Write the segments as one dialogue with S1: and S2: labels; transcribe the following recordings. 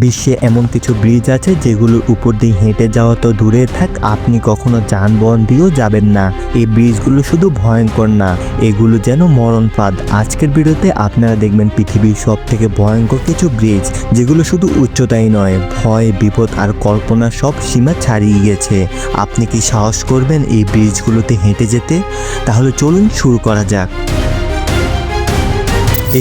S1: বিশ্বে এমন কিছু ব্রিজ আছে যেগুলোর উপর দিয়ে হেঁটে যাওয়া তো দূরে থাক, আপনি কখনো যানবাহন দিয়েও যাবেন না। এই ব্রিজগুলো শুধু ভয়ঙ্কর না, এগুলো যেন মরণফাঁদ। আজকের ভিডিওতে আপনারা দেখবেন পৃথিবীর সব থেকে ভয়ঙ্কর কিছু ব্রিজ, যেগুলো শুধু উচ্চতাই নয়, ভয়, বিপদ আর কল্পনা সব সীমা ছাড়িয়ে গেছে। আপনি কি সাহস করবেন এই ব্রিজগুলোতে হেঁটে যেতে? তাহলে চলুন শুরু করা যাক।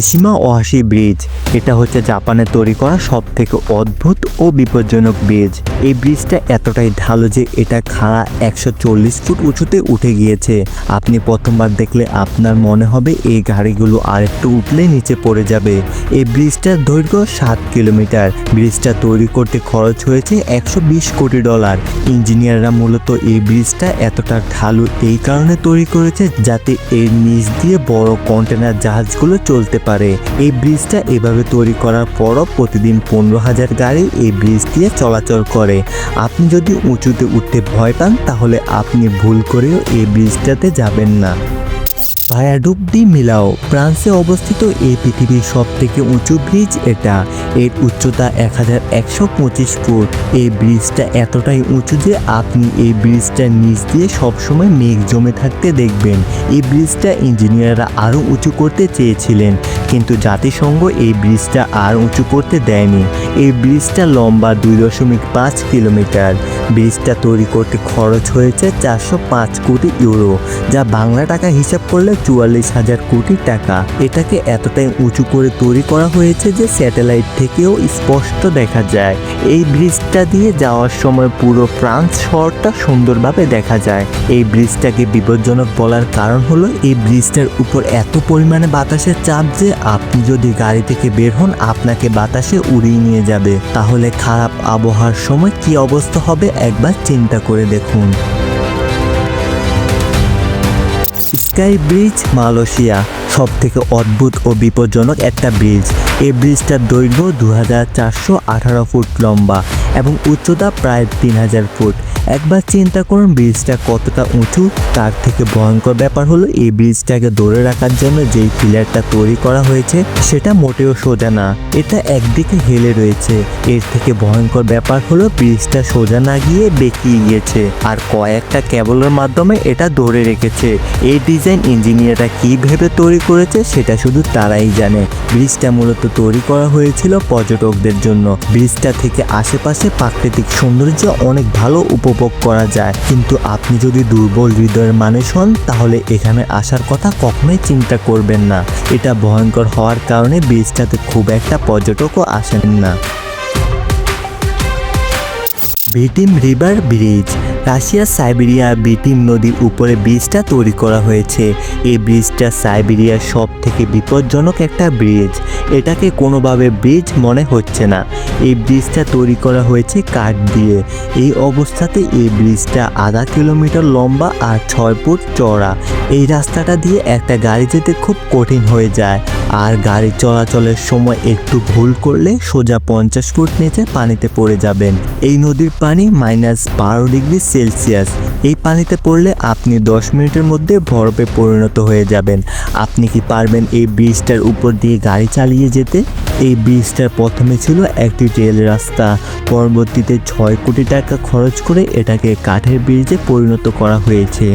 S1: এশিমা ওহাশি ব্রিজ, এটা হচ্ছে জাপানে তৈরি করা সব থেকে অদ্ভুত ও বিপজ্জনক ব্রিজ। এই ব্রিজটা এতটাই ঢালু যে এটা খাড়া 140 ফুট উঁচুতে উঠে গিয়েছে। আপনি প্রথমবার দেখলে আপনার মনে হবে এই গাড়িগুলো আর একটু উঠলে নিচে পড়ে যাবে। এই ব্রিজটার দৈর্ঘ্য 7 কিলোমিটার। ব্রিজটা তৈরি করতে খরচ হয়েছে $120 কোটি। ইঞ্জিনিয়াররা মূলত এই ব্রিজটা এতটা ঢালু এই কারণে তৈরি করেছে যাতে এর নিচ দিয়ে বড় কন্টেনার জাহাজগুলো চলতে পারে। এই ব্রিজটা এভাবে তৈরি করার পরও প্রতিদিন 15,000 গাড়ি এই ব্রিজ দিয়ে চলাচল করে। আপনি যদি উঁচুতে উঠতে ভয় পান তাহলে আপনি ভুল করেও এই ব্রিজটাতে যাবেন না। ভায়াডুক ডি মিলাও ফ্রান্সে অবস্থিত এই পৃথিবীর সব থেকে উঁচু ব্রিজ এটা। এর উচ্চতা 1125 ফুট। এই ব্রিজটা এতটাই উঁচু যে আপনি এই ব্রিজটার নিচ দিয়ে সবসময় মেঘ জমে থাকতে দেখবেন। এই ব্রিজটা ইঞ্জিনিয়াররা আরও উঁচু করতে চেয়েছিলেন, কিন্তু জাতিসংঘ এই ব্রিজটা আর উঁচু করতে দেয়নি। এই ব্রিজটা লম্বা 2.5 কিলোমিটার। ব্রিজটা তৈরি করতে খরচ হয়েছে 405 কোটি ইউরো, যা বাংলা টাকা হিসাব করলে 44,000 কোটি টাকা। এটাকে এতটাই উঁচু করে তৈরি করা হয়েছে যে স্যাটেলাইট থেকেও স্পষ্ট দেখা যায়। এই ব্রিজটা দিয়ে যাওয়ার সময় পুরো ফ্রান্স শহরটা সুন্দরভাবে দেখা যায়। এই ব্রিজটাকে বিপজ্জনক বলার কারণ হলো এই ব্রিজটার উপর এত পরিমাণে বাতাসের চাপ যে আপনি যদি গাড়ি থেকে বের হন আপনাকে বাতাসে উড়িয়ে নিয়ে যাবে। তাহলে খারাপ আবহাওয়ার সময় কি অবস্থা হবে একবার চিন্তা করে দেখুন। স্কাই ব্রিজ মালয়েশিয়া, সব থেকে অদ্ভুত ও বিপজ্জনক একটা ব্রিজ। এই ব্রিজটার দৈর্ঘ্য 2418 ফুট লম্বা এবং উচ্চতা প্রায় 3000 ফুট। একবার চিন্তা করুন ব্রিজটা কতটা উঁচু। তার থেকে ভয়ঙ্কর ব্যাপার হলো এই ব্রিজটাকে ধরে রাখার জন্য যেই পিলারটা তৈরি করা হয়েছে সেটা মোটেও সোজা না, এটা একদিকে হেলে রয়েছে। এর থেকে ভয়ঙ্কর ব্যাপার হলো ব্রিজটা সোজা না গিয়ে বেঁকিয়ে গিয়েছে আর কয়েকটা কেবলের মাধ্যমে এটা ধরে রেখেছে। এই ডিজাইন ইঞ্জিনিয়াররা কী ভেবে তৈরি করেছে সেটা শুধু তারাই জানে। ব্রিজটা মূলত তৈরি করা হয়েছিল পর্যটকদের জন্য। ব্রিজটা থেকে আশেপাশে প্রাকৃতিক সৌন্দর্য অনেক ভালো উপভোগ করা যায়, কিন্তু আপনি যদি দুর্বল হৃদয়ের মানুষ হন তাহলে এখানে আসার কথা কখনোই চিন্তা করবেন না। এটা ভয়ঙ্কর হওয়ার কারণে ব্রিজটাতে খুব একটা পর্যটকও আসেন না। ভিটিম রিভার ব্রিজ, রাশিয়ার সাইবেরিয়া ভিটিম নদীর উপরে ব্রিজটা তৈরি করা হয়েছে। এই ব্রিজটা সাইবেরিয়ার সব থেকে বিপজ্জনক একটা ব্রিজ। এটাকে কোনোভাবে ব্রিজ মনে হচ্ছে না। এই ব্রিজটা তৈরি করা হয়েছে কাঠ দিয়ে। এই অবস্থাতে এই ব্রিজটা আধা কিলোমিটার লম্বা আর 6 ফুট চওড়া। এই রাস্তাটা দিয়ে একটা গাড়ি যেতে খুব কঠিন হয়ে যায়, আর গাড়ি চলাচলের সময় একটু ভুল করলে সোজা 50 ফুট নিচে পানিতে পড়ে যাবেন। এই নদীর পানি -12 ডিগ্রি সেলসিয়াস। এই পানিতে পড়লে আপনি 10 মিনিটের মধ্যে বরফে পরিণত হয়ে যাবেন। আপনি কি পারবেন এই ব্রিজটার উপর দিয়ে গাড়ি চালিয়ে যেতে? এই ব্রিজটার প্রথমে ছিল একটি রেল রাস্তা, পরবর্তীতে 6 কোটি টাকা খরচ করে এটাকে কাঠের ব্রিজে পরিণত করা হয়েছে।